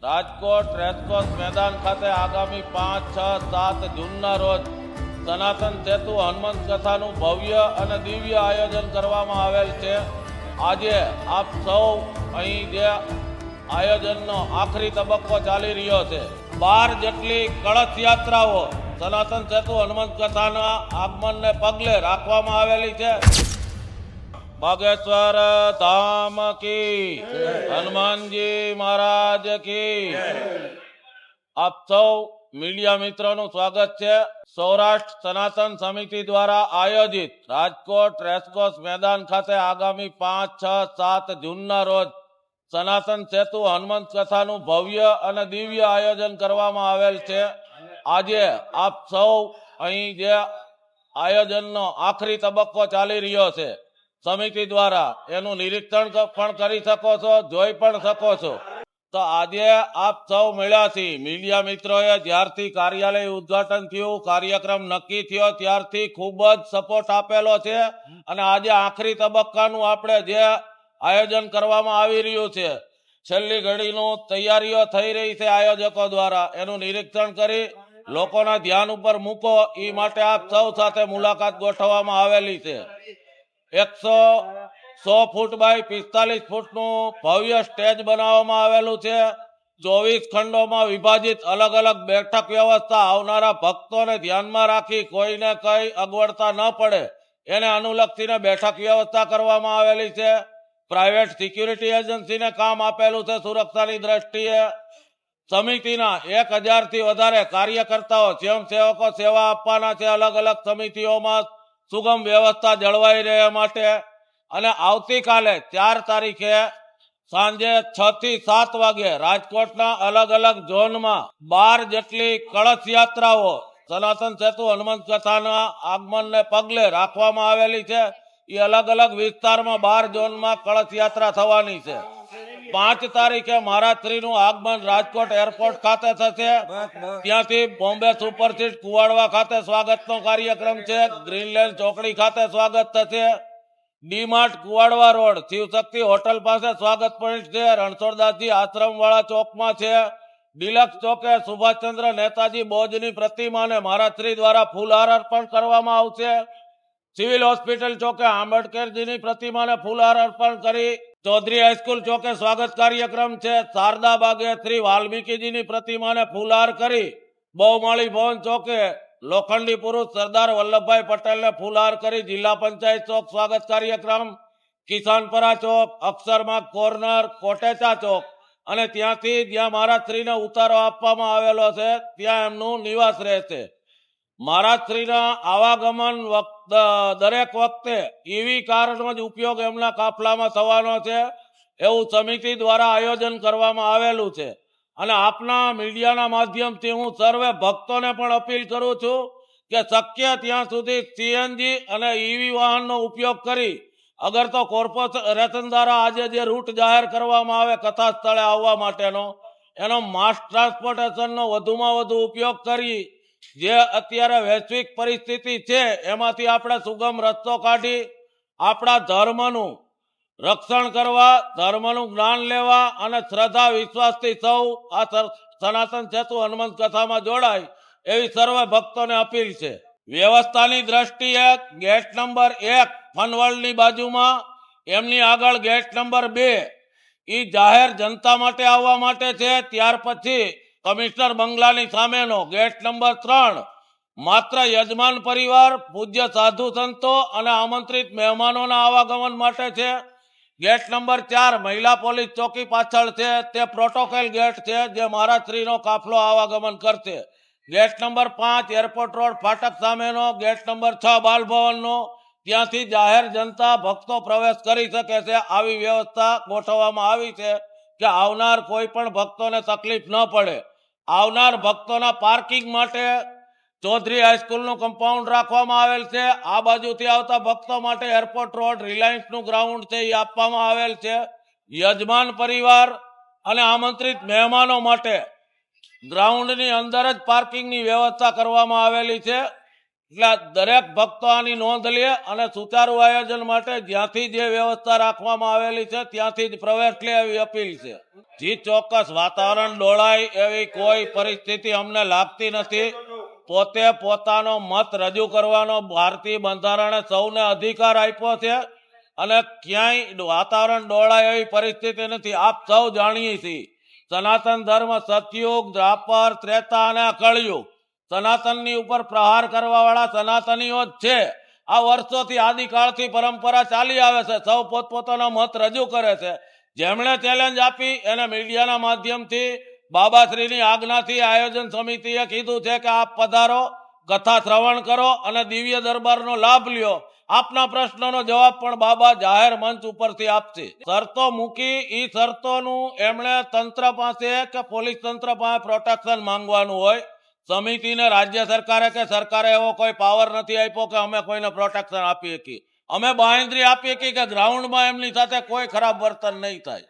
Rajkot racecourse મેદાન ખાતે આગામી 5, 6, 7 જૂનના રોજ સનાતન સેતુ હનુમંત કથાનું ભવ્ય અને દિવ્ય આયોજન કરવામાં આવેલ છે. આજે આપ સૌ અહીં જે આયોજનનો આખરી તબક્કો ચાલી રહ્યો છે, 12 જેટલી કળશ યાત્રાઓ સનાતન સેતુ હનુમંત કથાના આગમનને પગલે રાખવામાં આવેલી છે. બાગેશ્વર ધામ કી, હનુમાનજી મહારાજ કી. આપ સૌ મીડિયા મિત્રોનું સ્વાગત છે. સૌરાષ્ટ્ર સનાતન સમિતિ દ્વારા આયોજિત રાજકોટ રેસકોર્સ મેદાન ખાતે આગામી 5, 6, 7 જૂનના રોજ સનાતન સેતુ હનુમંત કથાનું ભવ્ય અને દિવ્ય આયોજન કરવામાં આવેલ છે. આજે આપ સૌ અહીં જે આયોજનનો આખરી તબક્કો ચાલી રહ્યો છે, સમિતિ દ્વારા એનું નિરીક્ષણ પણ કરી શકો છો, જોઈ પણ શકો છો. તો આજે આપ સૌ મળ્યા છીએ. મીડિયા મિત્રોએ જ્યારથી કાર્યાલય ઉદ્ઘાટન થયું, કાર્યક્રમ નક્કી થયો, ત્યારથી ખૂબ જ સપોર્ટ આપેલો છે. અને આજે આખરી તબક્કાનું આપણે જે આયોજન કરવામાં આવી રહ્યું છે, છેલ્લી ઘડીનું તૈયારીઓ થઈ રહી છે આયોજકો દ્વારા, એનું નિરીક્ષણ કરી લોકોના ધ્યાન ઉપર મૂકો એ માટે આપ સૌ સાથે મુલાકાત ગોઠવવામાં આવેલી છે. 100 ફૂટ બાય 45 ફૂટનું ભવ્ય સ્ટેજ બનાવવામાં આવેલું છે. 24 ખંડોમાં વિભાજિત અલગ અલગ બેઠક વ્યવસ્થા આવનારા ભક્તોને ધ્યાનમાં રાખી કોઈને કઈ અગવડતા ન પડે એને અનુલક્ષીને બેઠક વ્યવસ્થા કરવામાં આવેલી છે. પ્રાઇવેટ સિક્યુરિટી એજન્સીને કામ આપેલું છે સુરક્ષાની દ્રષ્ટિએ. સમિતિના 1000થી વધારે કાર્યકર્તાઓ સ્વયંસેવકો સેવા આપવાના છે અલગ અલગ સમિતિઓમાં, સુગમ વ્યવસ્થા જળવાઈ રહે માટે. અને આવતીકાલે 4 તારીખે સાંજે 6 થી 7 વાગે રાજકોટના અલગ અલગ ઝોનમાં 12 જેટલી કળશ યાત્રાઓ સનાતન સેતુ હનુમંત કથાના આગમનને પગલે રાખવામાં આવેલી છે. એ અલગ અલગ વિસ્તારમાં 12 ઝોનમાં કળશ યાત્રા થવાની છે. 5 તારીખે મહારાજશ્રીનું આગમન રાજકોટ એરપોર્ટ ખાતે થશે. ત્યાંથી બોમ્બે સુપરસીટ કુવાડવા ખાતે સ્વાગતનો કાર્યક્રમ છે. ગ્રીનલેન્ડ ચોકડી ખાતે સ્વાગત થશે. ડીમાર્ટ કુવાડવા રોડ શિવશક્તિ હોટલ પાસે સ્વાગત પોઈન્ટ છે. રણછોડદાસજી આશ્રમવાળા ચોકમાં છે. ડિલક્સ ચોકે સુભાષચંદ્ર નેતાજી બોઝની પ્રતિમાને મહારાજશ્રી દ્વારા ફૂલહાર અર્પણ કરવામાં આવશે. સિવિલ હોસ્પિટલ ચોકે આંબેડકરજીની પ્રતિમાને ફૂલહાર અર્પણ કરી ચૌધરી હાઈસ્કૂલ ચોકે સ્વાગત કાર્યક્રમ છે. શારદા બાગે શ્રી વાલ્મીકીજીની પ્રતિમાને ફૂલહાર કરી બહુમાળી ભવન ચોકે લોખંડી પુરુષ સરદાર વલ્લભભાઈ પટેલને ફૂલહાર કરી જિલ્લા પંચાયત ચોક સ્વાગત કાર્યક્રમ. કિસાનપરા ચોક, અક્ષરમાર્ગ કોર્નર, કોટેચા ચોક અને ત્યાંથી જ્યાં મહારાજશ્રીને ઉતારો આપવામાં આવેલો છે ત્યાં એમનું નિવાસ રહેશે. મહારાજશ્રીના આવાગમન દરેક વખતે ઈવી કારનો જ ઉપયોગ એમના કાફલામાં થવાનો છે એવું સમિતિ દ્વારા આયોજન કરવામાં આવેલું છે. અને આપના મીડિયાના માધ્યમથી હું સર્વે ભક્તોને પણ અપીલ કરું છું કે શક્ય ત્યાં સુધી સીએનજી અને ઈવી વાહનનો ઉપયોગ કરી, અગર તો કોર્પોરેશન દ્વારા આજે જે રૂટ જાહેર કરવામાં આવે કથા સ્થળે આવવા માટેનો, એનો માસ ટ્રાન્સપોર્ટેશનનો વધુમાં વધુ ઉપયોગ કરી જે અત્યારે વૈશ્વિક પરિસ્થિતિ છે એમાંથી આપણે સુગમ રસ્તો કાઢી આપણા ધર્મનું રક્ષણ કરવા, ધર્મનું જ્ઞાન લેવા અને શ્રદ્ધા વિશ્વાસથી સૌ આ સનાતન સેતુ હનુમંત કથામાં જોડાય એવી સર્વે ભક્તોને અપીલ છે. વ્યવસ્થાની દ્રષ્ટિએ ગેટ નંબર 1 ફનવર્લ્ડની બાજુમાં, એમની આગળ ગેટ નંબર 2 એ જાહેર જનતા માટે આવવા માટે છે. ત્યાર પછી કમિશનર બંગલાની સામેનો ગેટ નંબર 3 માત્ર યજમાન પરિવાર, પૂજ્ય સાધુ સંતો અને આમંત્રિત મહેમાનોના આવાગમન માટે છે. ગેટ નંબર 4 મહિલા પોલીસ ચોકી પાછળ છે, તે પ્રોટોકોલ ગેટ છે જે મહારાજશ્રીનો કાફલો આવાગમન કરશે. ગેટ નંબર 5 એરપોર્ટ રોડ ફાટક સામેનો, ગેટ નંબર 6 બાલભવનનો, ત્યાંથી જાહેર જનતા ભક્તો પ્રવેશ કરી શકે છે. આવી વ્યવસ્થા ગોઠવવામાં આવી છે કે આવનાર કોઈ પણ ભક્તોને તકલીફ ન પડે. આવનાર ભક્તોના પાર્કિંગ માટે ચૌધરી હાઈસ્કૂલનું કમ્પાઉન્ડ રાખવામાં આવેલ છે. આ બાજુથી આવતા ભક્તો માટે એરપોર્ટ રોડ રિલાયન્સનું ગ્રાઉન્ડ છે એ આપવામાં આવેલ છે. યજમાન પરિવાર અને આમંત્રિત મહેમાનો માટે ગ્રાઉન્ડની અંદર જ પાર્કિંગની વ્યવસ્થા કરવામાં આવેલી છે. એટલે દરેક ભક્તો આની નોંધ લે અને સુચારુ આયોજન માટે જ્યાંથી જે વ્યવસ્થા રાખવામાં આવેલી છે ત્યાંથી જ પ્રવેશ લે એવી અપીલ છે. જી ચોક્કસ, વાતાવરણ ડોળાય એવી કોઈ પરિસ્થિતિ અમને લાગતી નથી. પોતે પોતાનો મત રજૂ કરવાનો ભારતીય બંધારણે સૌને અધિકાર આપ્યો છે અને ક્યાંય વાતાવરણ ડોળાય એવી પરિસ્થિતિ નથી. આપ સૌ જાણીએ છીએ સનાતન ધર્મ સતયુગ, દ્વાપર, ત્રેતા અને કળયુગ સનાતનની ઉપર પ્રહાર કરવા વાળા સનાતનીઓ જ છે. આ વર્ષોથી આદિકાળથી પરંપરા ચાલી આવે છે. સૌ પોતપોતાનો મત રજૂ કરે છે. જેમણે ચેલેન્જ આપી એને મીડિયાના માધ્યમથી બાબાશ્રીની આજ્ઞાથી આયોજન સમિતિએ કીધું છે કે આપ પધારો, કથા શ્રવણ કરો અને દિવ્ય દરબારનો લાભ લ્યો. આપના પ્રશ્નનો જવાબ પણ બાબા જાહેર મંચ ઉપરથી આપશે. શરતો મૂકી એ શરતોનું એમણે તંત્ર પાસે કે પોલીસ તંત્ર પાસે પ્રોટેક્શન માંગવાનું હોય. સમિતિને રાજ્ય સરકારે કે સરકારે એવો કોઈ પાવર નથી આપ્યો કે અમે કોઈને પ્રોટેક્શન આપી શકીએ. અમે બાંહેધરી આપી શકીએ કે ગ્રાઉન્ડમાં એમની સાથે કોઈ ખરાબ વર્તન નહીં થાય.